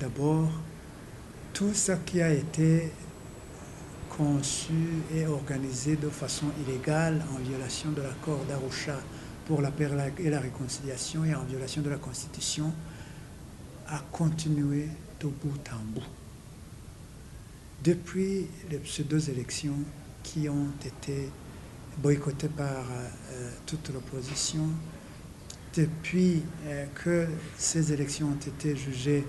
D'abord, tout ce qui a été conçu et organisé de façon illégale en violation de l'accord d'Arusha pour la paix et la réconciliation et en violation de la Constitution a continué de bout en bout. Depuis ces deux élections qui ont été boycottées par toute l'opposition, depuis que ces élections ont été jugées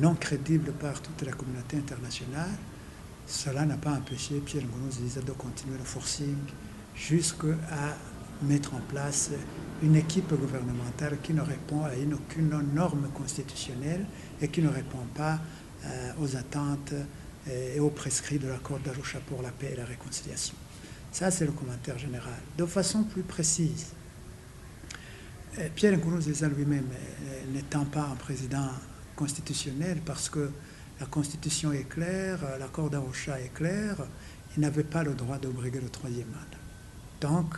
non crédibles par toute la communauté internationale, cela n'a pas empêché Pierre Nkurunziza de continuer le forcing jusqu'à mettre en place une équipe gouvernementale qui ne répond à aucune norme constitutionnelle et qui ne répond pas aux attentes et aux prescrits de l'accord d'Arusha pour la paix et la réconciliation. Ça, c'est le commentaire général. De façon plus précise, Pierre Nkurunziza lui-même n'étant pas un président constitutionnel, parce que la Constitution est claire, l'accord d'Arusha est clair, il n'avait pas le droit de briguer le troisième mandat. Donc,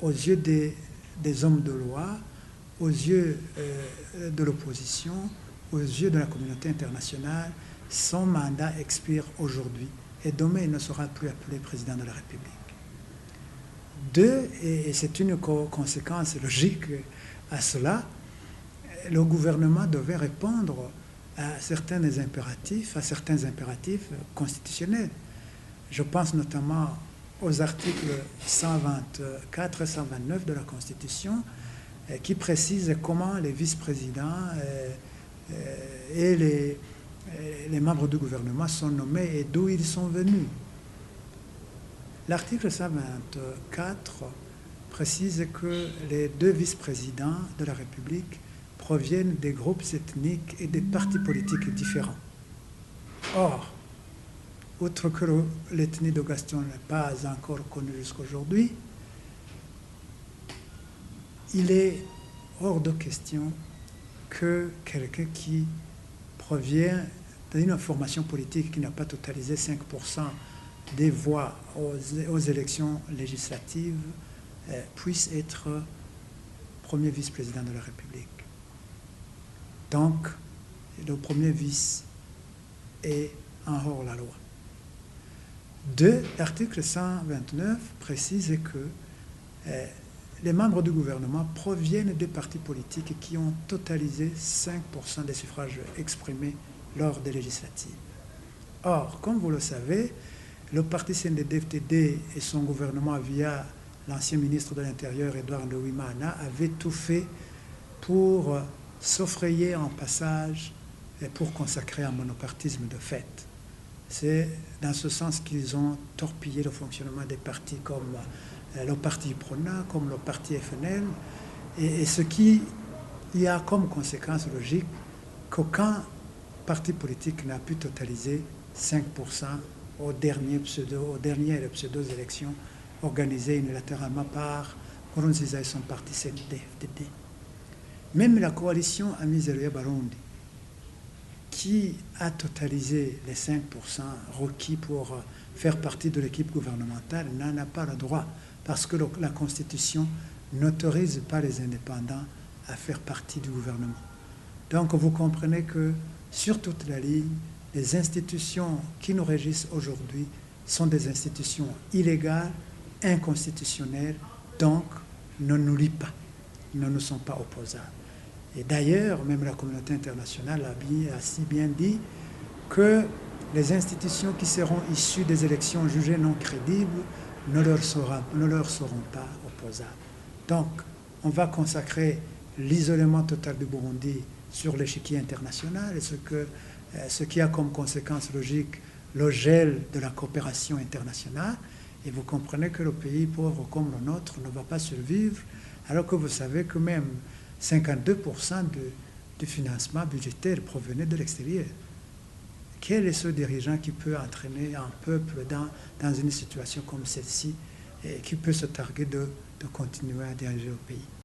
aux yeux des hommes de loi, aux yeux de l'opposition, aux yeux de la communauté internationale, son mandat expire aujourd'hui et demain il ne sera plus appelé président de la République. Deux, et c'est une conséquence logique à cela, le gouvernement devait répondre à certains impératifs constitutionnels. Je pense notamment aux articles 124 et 129 de la Constitution qui précisent comment les vice-présidents et les membres du gouvernement sont nommés et d'où ils sont venus. L'article 124 précise que les deux vice-présidents de la République proviennent des groupes ethniques et des partis politiques différents. Or, outre que l'ethnie de Gaston n'est pas encore connue jusqu'aujourd'hui, il est hors de question que quelqu'un qui provient d'une formation politique qui n'a pas totalisé 5% des voix aux élections législatives puisse être premier vice-président de la République. Donc, le premier vice est en hors-la-loi. Deux, l'article 129 précise que les membres du gouvernement proviennent des partis politiques qui ont totalisé 5% des suffrages exprimés lors des législatives. Or, comme vous le savez, le parti CNDD-FDD et son gouvernement, via l'ancien ministre de l'Intérieur, Edouard Nduwimana, avaient tout fait pour s'offrayer en passage et pour consacrer un monopartisme de fait. C'est dans ce sens qu'ils ont torpillé le fonctionnement des partis comme le parti PRONA, comme le parti FNL, et ce qui y a comme conséquence logique qu'aucun parti politique n'a pu totaliser 5% aux dernières pseudo-élections organisées unilatéralement par Nkurunziza et son parti CNDD-FDD. Même la coalition Amizero Barundi, qui a totalisé les 5% requis pour faire partie de l'équipe gouvernementale, n'en a pas le droit, parce que la Constitution n'autorise pas les indépendants à faire partie du gouvernement. Donc vous comprenez que sur toute la ligne, les institutions qui nous régissent aujourd'hui sont des institutions illégales, inconstitutionnelles, donc ne nous lient pas, ne nous sont pas opposables. Et d'ailleurs, même la communauté internationale a si bien dit que les institutions qui seront issues des élections jugées non crédibles ne leur seront pas opposables. Donc, on va consacrer l'isolement total du Burundi sur l'échiquier international, et ce qui a comme conséquence logique le gel de la coopération internationale. Et vous comprenez que le pays pauvre comme le nôtre ne va pas survivre, alors que vous savez que même 52% du financement budgétaire provenait de l'extérieur. Quel est ce dirigeant qui peut entraîner un peuple dans une situation comme celle-ci et qui peut se targuer de continuer à diriger le pays?